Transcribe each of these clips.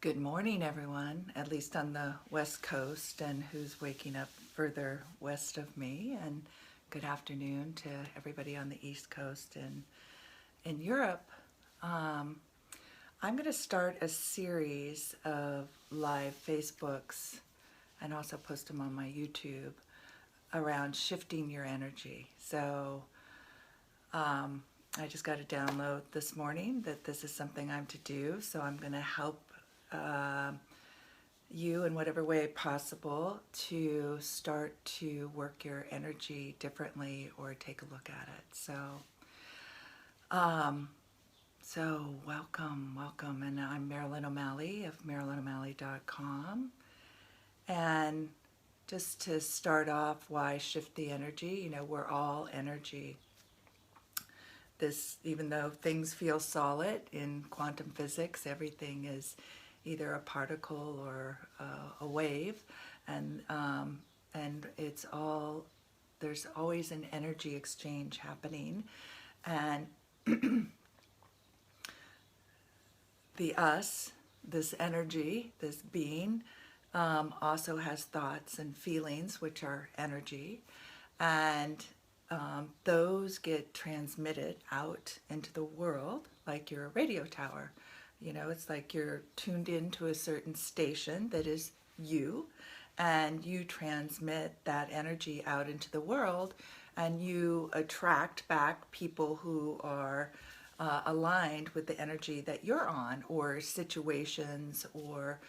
Good morning, everyone, at least on the West Coast and who's waking up further west of me. And good afternoon to everybody on the East Coast and in Europe. I'm going to start a series of live Facebooks and also post them on my YouTube around shifting your energy. So I just got a download this morning that this is something I'm to do. So I'm going to help you in whatever way possible to start to work your energy differently or take a look at it. So welcome. And I'm Marilyn O'Malley of MarilynO'Malley.com. And just to start off, why shift the energy? You know, we're all energy. Even though things feel solid in quantum physics, everything is either a particle or a wave, and it's all, there's always an energy exchange happening, and this energy, this being, also has thoughts and feelings, which are energy, and those get transmitted out into the world like you're a radio tower. You know, it's like you're tuned into a certain station that is you, and you transmit that energy out into the world, and you attract back people who are aligned with the energy that you're on, or situations, or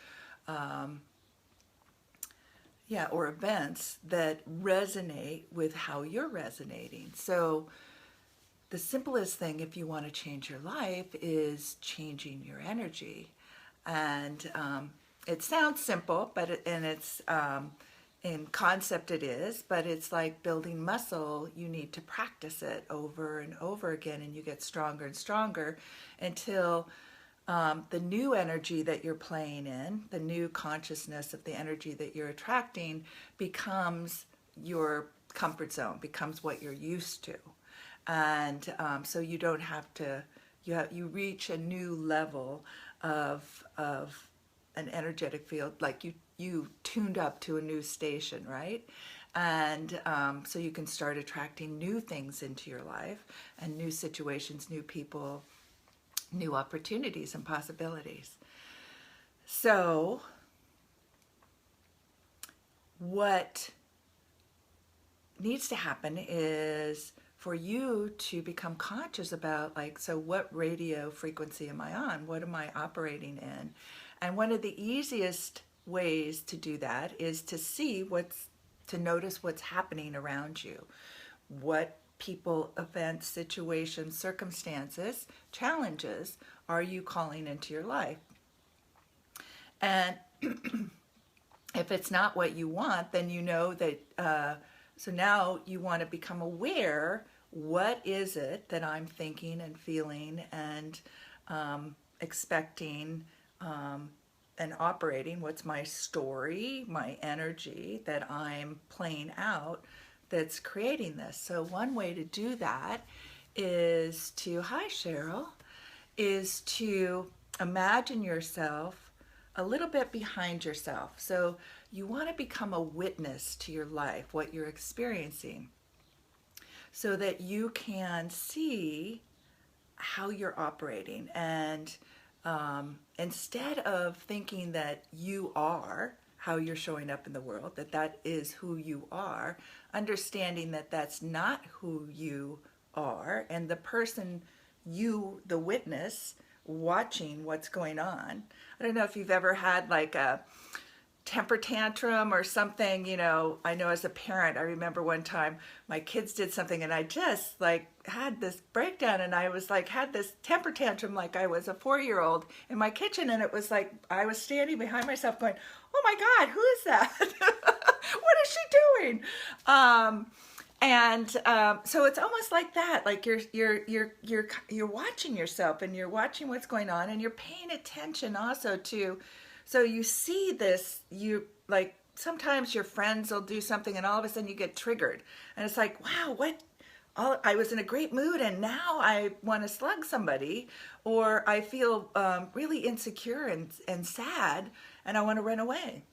or events that resonate with how you're resonating. So the simplest thing, if you want to change your life, is changing your energy. And it sounds simple, but it's in concept it is, but it's like building muscle. You need to practice it over and over again, and you get stronger and stronger until the new energy that you're playing in, the new consciousness of the energy that you're attracting, becomes your comfort zone, becomes what you're used to. And so you don't have to, you reach a new level of an energetic field, like you tuned up to a new station, right? And so you can start attracting new things into your life, and new situations, new people, new opportunities and possibilities. So what needs to happen is for you to become conscious about, like, so what radio frequency am I on? What am I operating in? And one of the easiest ways to do that is to notice what's happening around you. What people, events, situations, circumstances, challenges are you calling into your life? And if it's not what you want, then you know that, so now you want to become aware. What is it that I'm thinking and feeling and expecting and operating? What's my story, my energy that I'm playing out that's creating this? So one way to do that is to, hi Cheryl, is to imagine yourself a little bit behind yourself. So you want to become a witness to your life, what you're experiencing, so that you can see how you're operating. And instead of thinking that you are how you're showing up in the world, that is who you are, understanding that that's not who you are, and the person, you, the witness, watching what's going on. I don't know if you've ever had like a temper tantrum or something. You know, I know as a parent, I remember one time my kids did something and I just like had this breakdown, and I was like, had this temper tantrum like I was a 4-year-old in my kitchen, and it was like I was standing behind myself going, oh my God, who is that? What is she doing? So it's almost like that, like you're watching yourself, and you're watching what's going on, and you're paying attention also to, so you see this, you like, sometimes your friends will do something and all of a sudden you get triggered, and it's like, wow, what, I was in a great mood and now I want to slug somebody, or I feel really insecure and sad and I want to run away.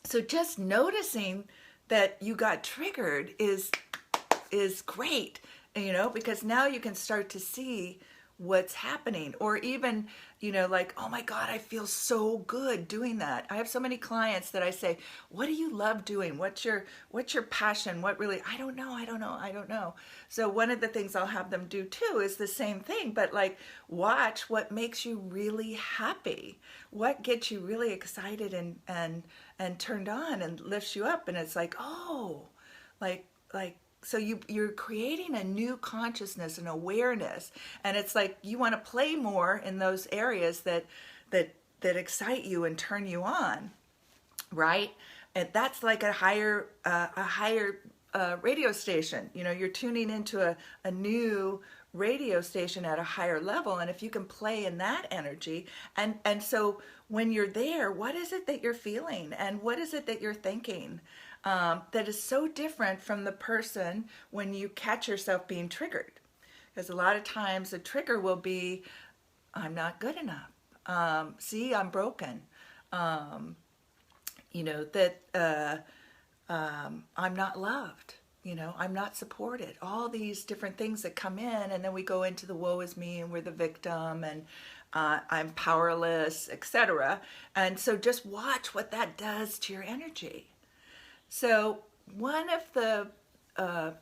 So just noticing that you got triggered is great, because now you can start to see what's happening. Or even, like, oh my God, I feel so good doing that. I have so many clients that I say, what do you love doing? What's your passion? What really, I don't know. So one of the things I'll have them do too is the same thing, but like, watch what makes you really happy. What gets you really excited and turned on and lifts you up. And it's like, oh, like, so you're creating a new consciousness and awareness, and it's like you want to play more in those areas that excite you and turn you on, right? And that's like a higher radio station. You're tuning into a new radio station at a higher level, and if you can play in that energy, and so when you're there, what is it that you're feeling, and what is it that you're thinking? That is so different from the person when you catch yourself being triggered. Because a lot of times the trigger will be, I'm not good enough. See, I'm broken. I'm not loved. I'm not supported. All these different things that come in, and then we go into the woe is me, and we're the victim, and I'm powerless, etc. And so just watch what that does to your energy. So one of the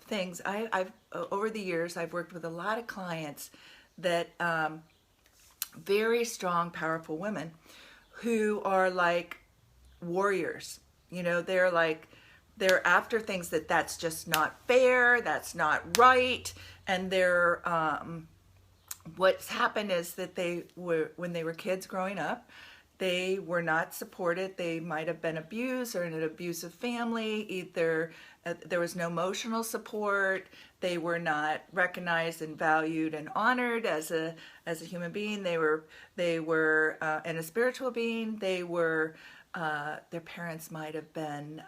things I've over the years, I've worked with a lot of clients that very strong, powerful women who are like warriors. They're after things that's just not fair, that's not right, and they're what's happened is that when they were kids growing up, they were not supported. They might have been abused or in an abusive family. Either there was no emotional support. They were not recognized and valued and honored as a human being. They were and a spiritual being. They were their parents might have been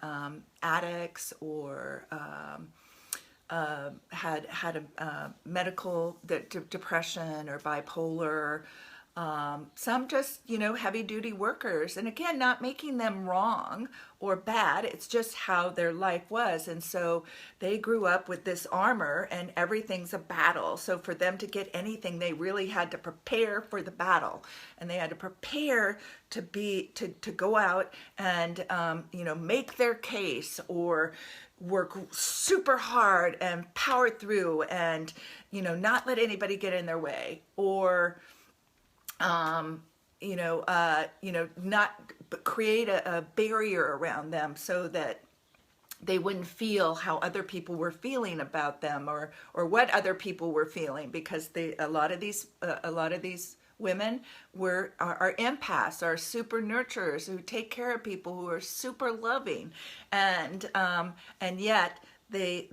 addicts or had a medical depression or bipolar. Some just, heavy duty workers. And again, not making them wrong or bad. It's just how their life was. And so they grew up with this armor and everything's a battle. So for them to get anything, they really had to prepare for the battle. And they had to prepare to go out and, make their case or work super hard and power through and, not let anybody get in their way, or not create a barrier around them so that they wouldn't feel how other people were feeling about them or what other people were feeling, because a lot of these women are empaths, are super nurturers who take care of people, who are super loving, and yet they're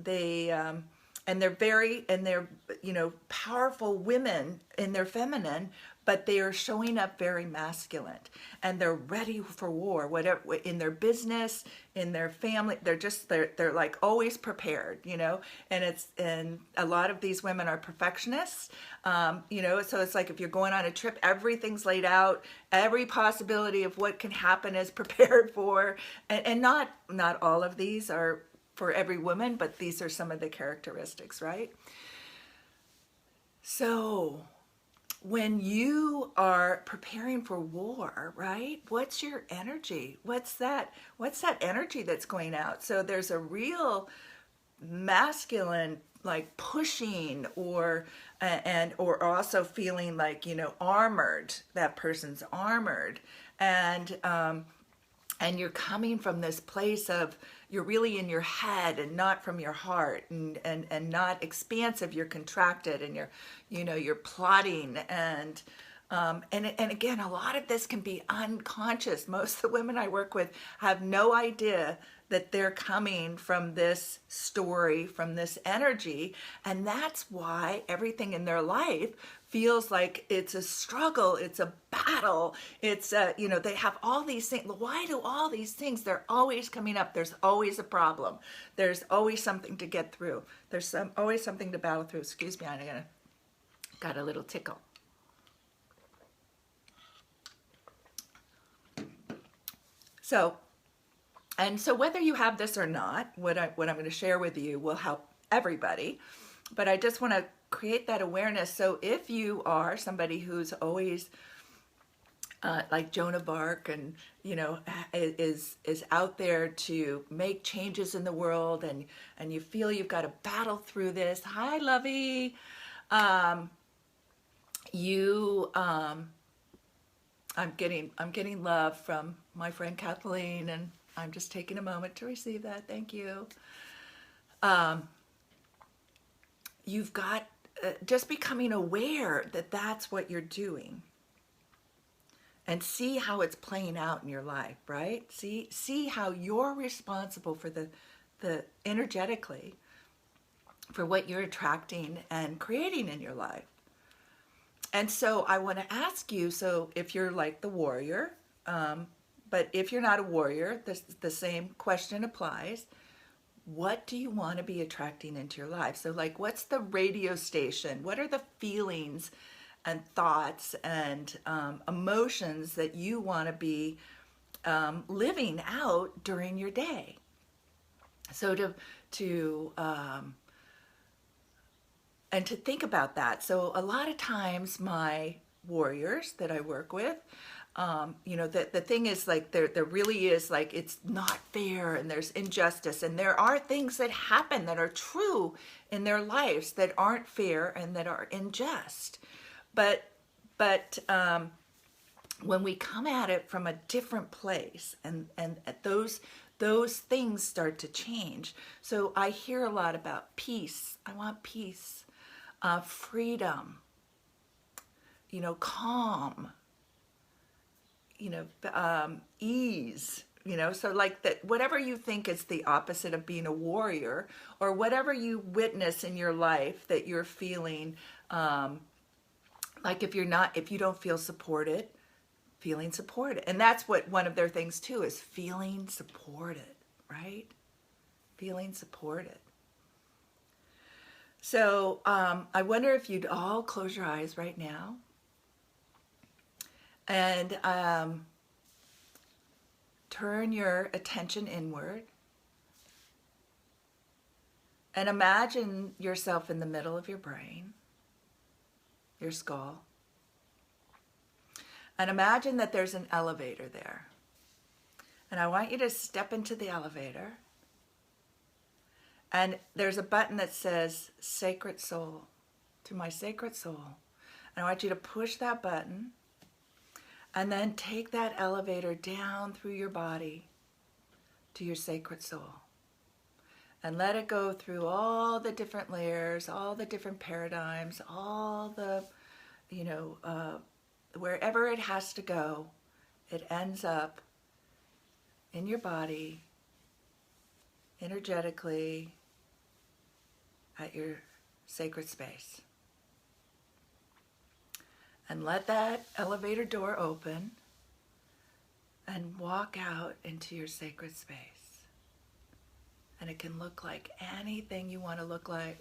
powerful women in their feminine, but they are showing up very masculine, and they're ready for war, whatever, in their business, in their family. They're like always prepared, and a lot of these women are perfectionists, so it's like if you're going on a trip, everything's laid out, every possibility of what can happen is prepared for, and not all of these are for every woman, but these are some of the characteristics, right? So when you are preparing for war, right? What's your energy? What's that energy that's going out? So there's a real masculine, like pushing, or also feeling like, armored. That person's armored, and you're coming from this place of, you're really in your head and not from your heart, and not expansive. You're contracted, and you're plotting, and again, a lot of this can be unconscious. Most of the women I work with have no idea that they're coming from this story, from this energy, and that's why everything in their life feels like it's a struggle, it's a battle. battle. It's, you know, they have all these things. Why do all these things? They're always coming up. There's always a problem. There's always something to get through. There's always something to battle through. Excuse me, I got a little tickle. So whether you have this or not, what I'm going to share with you will help everybody. But I just want to create that awareness. So if you are somebody who's always like Joan of Arc, and you know, is out there to make changes in the world, and you feel you've got to battle through this. Hi, Lovey. I'm getting love from my friend Kathleen, and I'm just taking a moment to receive that. Thank you. You've got just becoming aware that that's what you're doing, and see how it's playing out in your life, right? See how you're responsible for the energetically for what you're attracting and creating in your life. And so I want to ask you, so if you're like the warrior, but if you're not a warrior, the same question applies. What do you want to be attracting into your life? So like, what's the radio station? What are the feelings and thoughts and emotions that you want to be living out during your day? So and to think about that. So a lot of times my warriors that I work with, you know, the thing is like there really is like, it's not fair, and there's injustice, and there are things that happen that are true in their lives that aren't fair and that are unjust. But when we come at it from a different place, and those things start to change. So I hear a lot about peace. I want peace. Freedom, you know, calm, you know, ease, you know, so like that, whatever you think is the opposite of being a warrior, or whatever you witness in your life that you're feeling, like if you don't feel supported, feeling supported. And that's what one of their things too is, feeling supported, right? Feeling supported. So I wonder if you'd all close your eyes right now, and turn your attention inward, and imagine yourself in the middle of your brain, your skull, and imagine that there's an elevator there. And I want you to step into the elevator. And there's a button that says Sacred Soul, to my sacred soul. And I want you to push that button, and then take that elevator down through your body to your sacred soul. And let it go through all the different layers, all the different paradigms, all the, you know, wherever it has to go, it ends up in your body, energetically, at your sacred space. And let that elevator door open, and walk out into your sacred space. And it can look like anything you want to look like.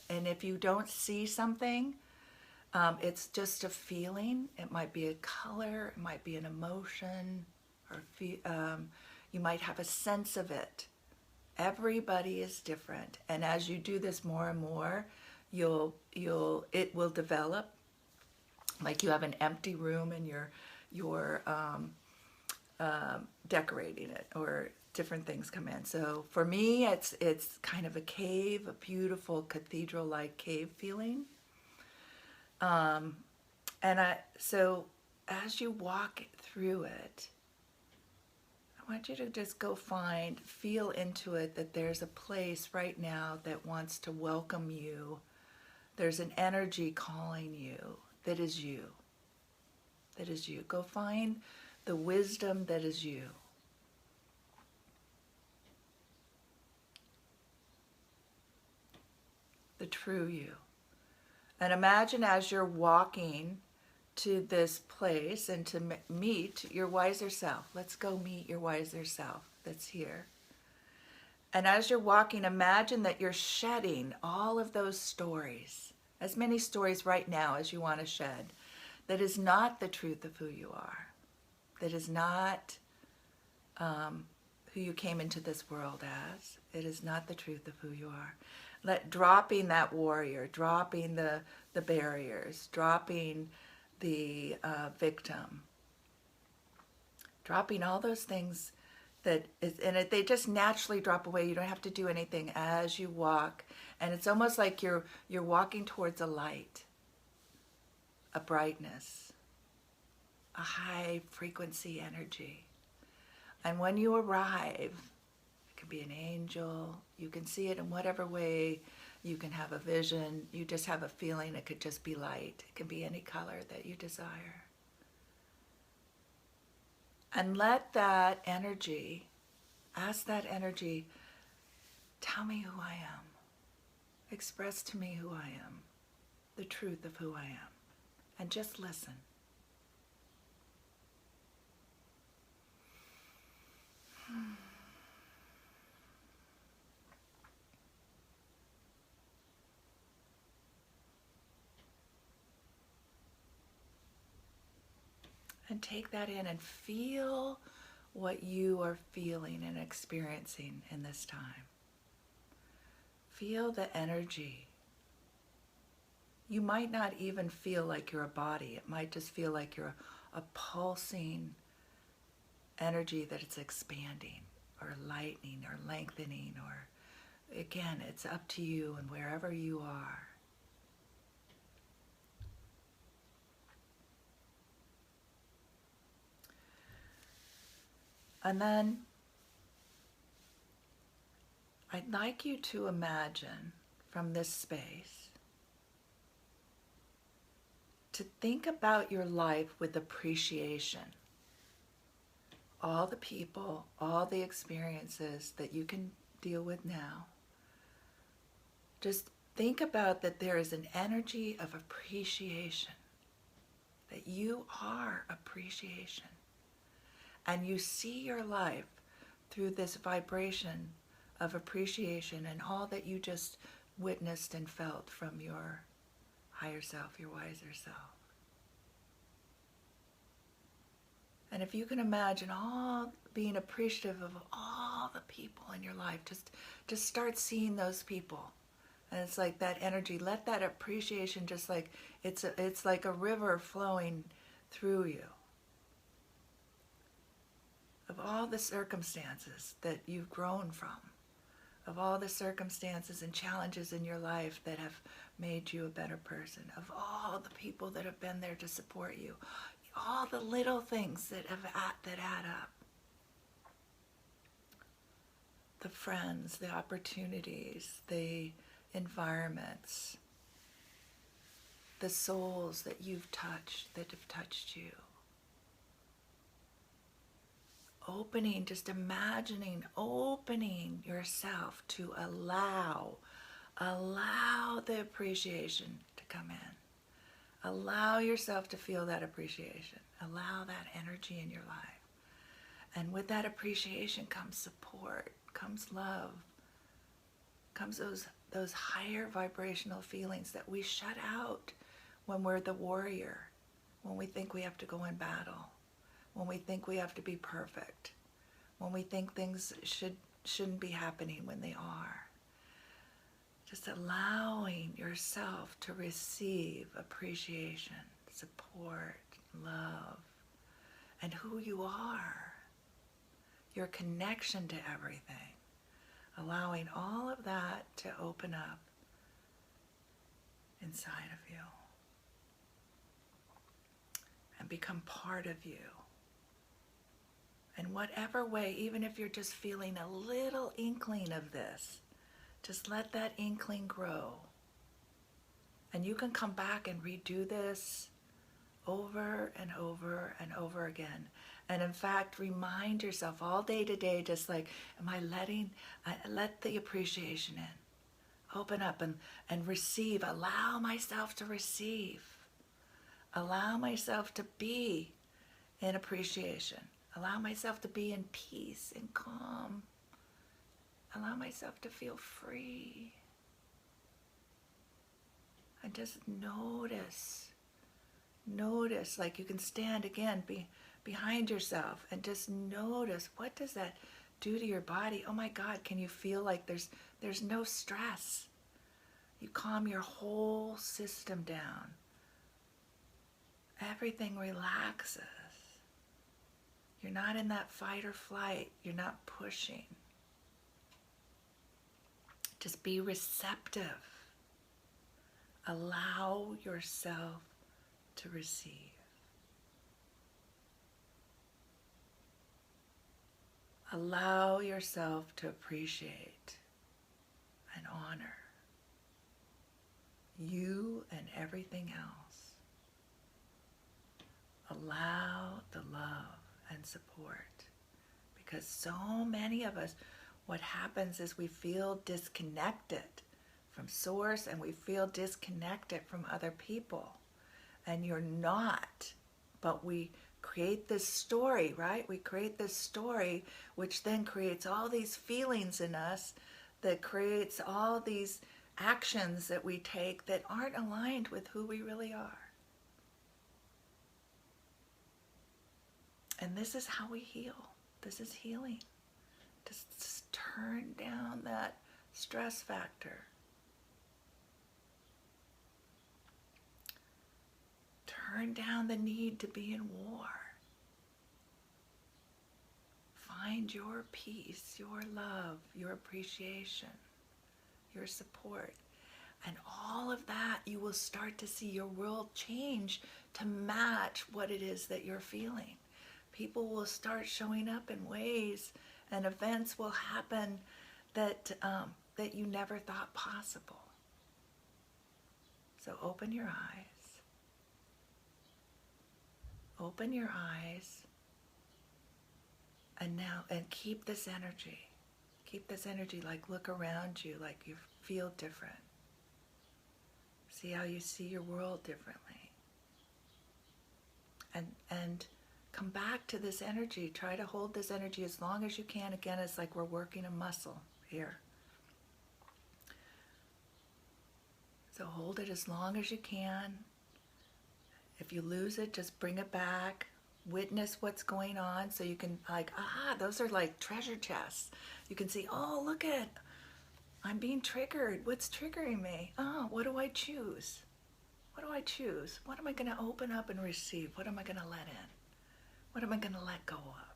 And if you don't see something, it's just a feeling. It might be a color, it might be an emotion, or you might have a sense of it. Everybody is different, and as you do this more and more, it will develop. Like you have an empty room and you're decorating it, or different things come in. So for me, it's kind of a cave, a beautiful cathedral-like cave feeling. So as you walk through it, I want you to just go feel into it, that there's a place right now that wants to welcome you. There's an energy calling you, that is you. That is you. Go find the wisdom that is you. The true you. And imagine as you're walking to this place and to meet your wiser self. Let's go meet your wiser self that's here. And as you're walking, imagine that you're shedding all of those stories, as many stories right now as you want to shed, that is not the truth of who you are, that is not who you came into this world as. It is not the truth of who you are. Dropping that warrior, dropping the barriers, dropping the victim, dropping all those things they just naturally drop away. You don't have to do anything as you walk, and it's almost like you're walking towards a light, a brightness, a high frequency energy. And when you arrive, it can be an angel, you can see it in whatever way, you can have a vision, you just have a feeling, it could just be light, it can be any color that you desire. And let that energy, ask that energy, tell me who I am. Express to me who I am, the truth of who I am. And just listen. And take that in and feel what you are feeling and experiencing in this time. Feel the energy. You might not even feel like you're a body. It might just feel like you're a pulsing energy that it's expanding or lightening or lengthening, or again, it's up to you and wherever you are. And then I'd like you to imagine from this space to think about your life with appreciation. All the people, all the experiences that you can deal with now. Just think about that there is an energy of appreciation, that you are appreciation. And you see your life through this vibration of appreciation and all that you just witnessed and felt from your higher self, your wiser self. And if you can imagine all being appreciative of all the people in your life, just start seeing those people. And it's like that energy, let that appreciation just like, it's like a river flowing through you. Of all the circumstances that you've grown from, of all the circumstances and challenges in your life that have made you a better person, of all the people that have been there to support you, all the little things that add up. The friends, the opportunities, the environments, the souls that you've touched, that have touched you. Opening, just imagining, opening yourself to allow the appreciation to come in. Allow yourself to feel that appreciation. Allow that energy in your life. And with that appreciation comes support, comes love, comes those higher vibrational feelings that we shut out when we're the warrior, when we think we have to go in battle, when we think we have to be perfect, when we think things shouldn't be happening when they are. Just allowing yourself to receive appreciation, support, love, and who you are, your connection to everything. Allowing all of that to open up inside of you and become part of you. In whatever way, even if you're just feeling a little inkling of this, just let that inkling grow. And you can come back and redo this over and over and over again. And in fact, remind yourself all day today, just like, let the appreciation in. Open up and receive. Allow myself to receive. Allow myself to be in appreciation. Allow myself to be in peace and calm. Allow myself to feel free. And just notice. Notice, like you can stand again behind yourself and just notice, what does that do to your body? Oh my God, can you feel like there's no stress? You calm your whole system down. Everything relaxes. You're not in that fight or flight. You're not pushing. Just be receptive. Allow yourself to receive. Allow yourself to appreciate and honor you and everything else. Allow the love and support, because so many of us, what happens is we feel disconnected from source and we feel disconnected from other people. And you're not, but we create this story, right? We create this story, which then creates all these feelings in us, that creates all these actions that we take that aren't aligned with who we really are. And this is how we heal. This is healing. Just turn down that stress factor. Turn down the need to be in war. Find your peace, your love, your appreciation, your support. And all of that, you will start to see your world change to match what it is that you're feeling. People will start showing up in ways, and events will happen that you never thought possible. So open your eyes. Open your eyes, and now, and keep this energy. Keep this energy, like look around you, like you feel different. See how you see your world differently. And come back to this energy. Try to hold this energy as long as you can. Again, it's like we're working a muscle here. So hold it as long as you can. If you lose it, just bring it back. Witness what's going on, so you can, like, those are like treasure chests. You can see, oh, look at, I'm being triggered. What's triggering me? Oh, what do I choose? What do I choose? What am I going to open up and receive? What am I going to let in? What am I going to let go of?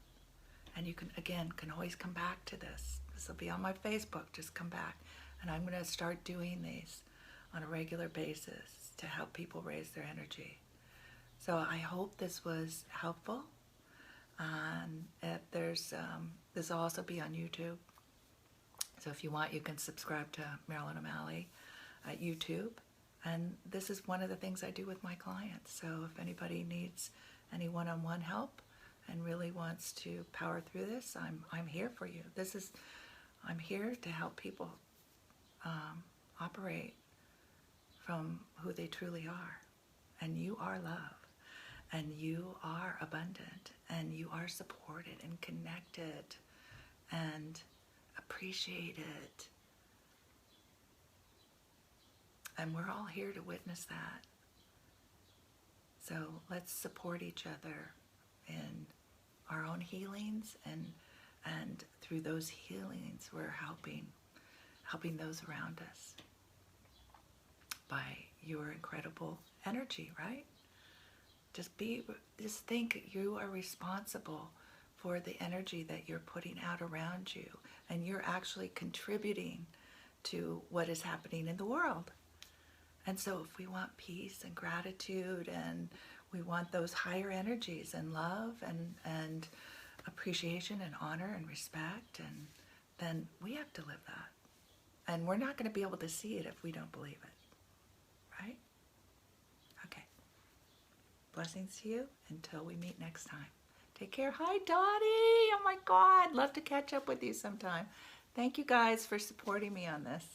And you can, again, can always come back to this. This will be on my Facebook. Just come back. And I'm going to start doing these on a regular basis to help people raise their energy. So I hope this was helpful. If there's, this will also be on YouTube. So if you want, you can subscribe to Marilyn O'Malley at YouTube. And this is one of the things I do with my clients. So if anybody needs any one-on-one help and really wants to power through this, I'm here for you. I'm here to help people operate from who they truly are. And you are love. And you are abundant, and you are supported and connected and appreciated. And we're all here to witness that. So let's support each other in our own healings, and through those healings, we're helping those around us by your incredible energy, right? Just think you are responsible for the energy that you're putting out around you, and you're actually contributing to what is happening in the world. And so if we want peace and gratitude, and we want those higher energies and love and appreciation and honor and respect, and then we have to live that. And we're not going to be able to see it if we don't believe it, right? Okay. Blessings to you until we meet next time. Take care. Hi, Dottie. Oh my God. Love to catch up with you sometime. Thank you guys for supporting me on this.